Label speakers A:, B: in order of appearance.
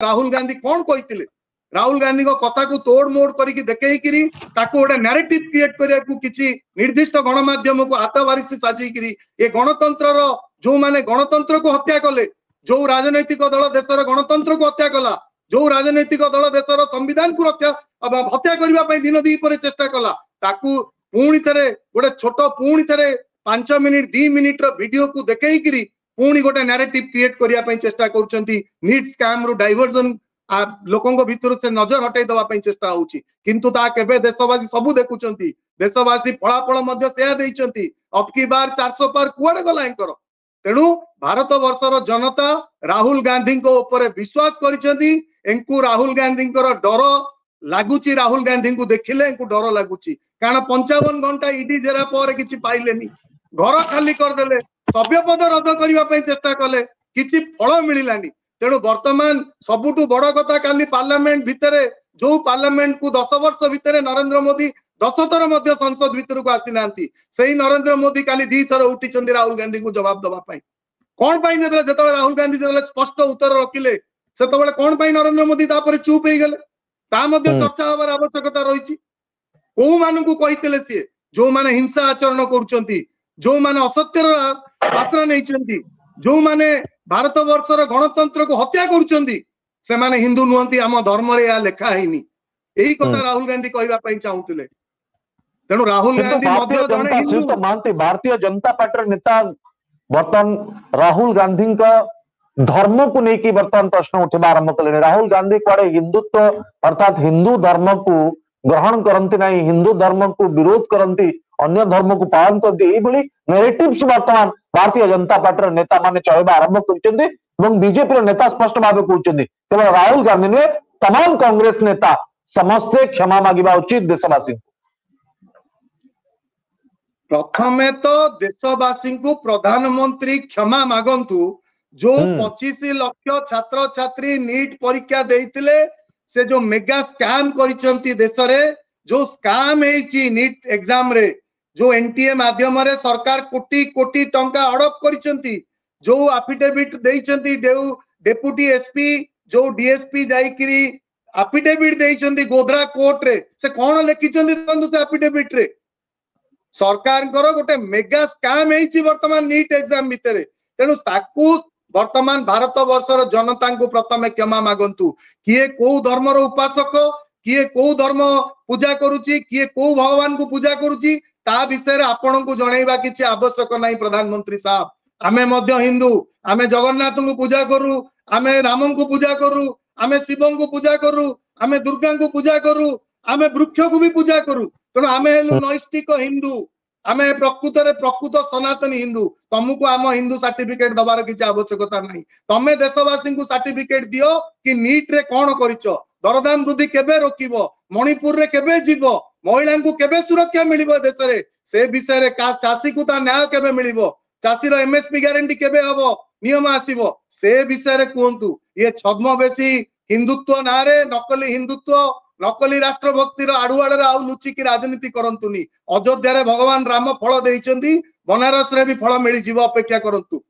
A: राहुल गांधी कौन कहते राहुल गांधी को कथा को तोड़ मोड़ करके देखई गोटे नैरेटिव क्रिएट करने को किसी निर्दिष्ट गणमाध्यम को हाथवारिसी साजिकी ये गणतंत्र जो माने गणतंत्र को हत्या कले जो राजनैतिक दल देशर गणतंत्र को हत्या कला जो राजनैतिक दल देशर संविधान को हत्या करने दिन दीपर चेष्टा कला ताकू पुणी थे गोटे छोट पुणी थे 5 मिनिट 2 मिनिट वीडियो को देखई पुणी गोटे नैरेटिव क्रिएट करने चेष्टा कर नीट स्कैम रु डाइवर्जन लोकों भितर से नजर हटाई दवाई चेष्टा होची किंतु ता केबे देशवासी सबू देखुचंती देशवासी फलाफल मध्य सेया देइचंती अब की बार 400 पार कुआडे गला एंकर तेणु भारत वर्षर जनता राहुल गांधी को ऊपर विश्वास करिसंती एंकु राहुल गांधी डर लगुची राहुल गांधी को देखिले डर लगुची कारण 55 घंटा ईडी जेरा पर किछि पाइलेनी घर खाली करदेले सभ्यपद रद्द करने चेष्टा कले किछि फल मिलानी तेणु वर्तमान सबुठु बड़ कथा काली पार्लियामेंट भितर जो पार्लियामेंट को 10 वर्ष भितर नरेंद्र मोदी 10 थर मध्य संसद भितर को आसी नांती सही नरेंद्र मोदी काली 2 थर उठी राहुल गांधी को जवाब दवा पाई कौन पाई जो राहुल गांधी जो स्पष्ट उत्तर रखिले से कौन पाई नरेंद्र मोदी तापर चुप हो गले ता मध्य चर्चा हबार आवश्यकता रही को मानू कही सी जो माने हिंसा आचरण करुचंती जो माने असत्यर आश्रय नहीं जो माने भारत वर्षर गणतंत्र को हत्या करुचंती से माने हिंदू नुहंती आम धर्म रे या लेखा हैनी यही कथा राहुल गांधी कहबा पई चाहूतिले तेणु राहुल गांधी मध्य जने हिंदू मानते भारतीय जनता पार्टी नेता बर्तन राहुल गांधी का धर्म को लेकिन बर्तमान प्रश्न उठा आरंभ कले राहुल गांधी कुआडे हिंदुत्व अर्थात हिंदू धर्म को ग्रहण करती ना हिंदू धर्म को विरोध करती अन्य धर्म को पालन करती नैरेटिव्स बर्तमान भारतीय जनता पार्टी नेता माने चलवा आरंभ कर बीजेपी नेता स्पष्ट भाव कहते केवल राहुल गांधी नुहे तमाम कांग्रेस नेता समस्ते क्षमा मांगा उचित देशवासी प्रथमे तो देशवासी को प्रधानमंत्री क्षमा मागंतु जो 25 लाख छात्र छात्री नीट परीक्षा देइतिले से जो मेगा स्कैम करिसंती देश रे जो स्कैम हेची नीट एग्जाम रे जो एनटीए माध्यम रे सरकार कोटी कोटी टंका हड़प करिसंती जो एफिडेविट देइसंती डेप्यूटी एसपी जो डीएसपी जाइकिरी एफिडेविट देइसंती गोधरा कोर्ट रे से कोन लिखिसंती तंदु से एफिडेविट रे सरकार गोटे मेगा स्कैम हेची वर्तमान नीट एग्जाम भितरे तेणु ताकू वर्तमान भारत वर्षर जनता को प्रथमे क्षमा मागंतु किए को धर्मर उपासक किए को धर्म पूजा करुची किए को भगवान को पूजा करुची ता विषय आपण को जनइबा किछि आवश्यक नहीं प्रधानमंत्री साहब आमे मध्य हिंदू आमे जगन्नाथ को पूजा करू आमे राम को पूजा करू आमे शिव को पूजा करू आमे दुर्गा को पूजा करू आमे वृक्ष को भी पूजा करू तेणु आमे हेलु नैष्टिक हिंदू आमे प्रकृत सनातनी हिंदू तुमको आम हिंदू सर्टिफिकेट दबार किसी आवश्यकता नहीं तमे देशवासी को सर्टिफिकेट दियो कि नीट रे कौन करिच दरदाम वृद्धि केबे रोकिबो मणिपुर रे केबे जीवो महिला को केबे सुरक्षा मिलिबो देश रे से विषय रे चाषी को ता न्याय केबे मिलिबो चाषी रो एमएसपी गारंटी केबे हबो नियम आसीबो से विषय रे कहंतु ये छद्मवेशी हिंदुत्व नारे नकली हिंदुत्व नकली राष्ट्रभक्तिर आड़ुआड़ आउ लुचिकी राजनीति करंतुनी अयोध्या रे भगवान राम फल देइचंदी बनारस रे भी फल मिली जीव अपेक्षा करंतु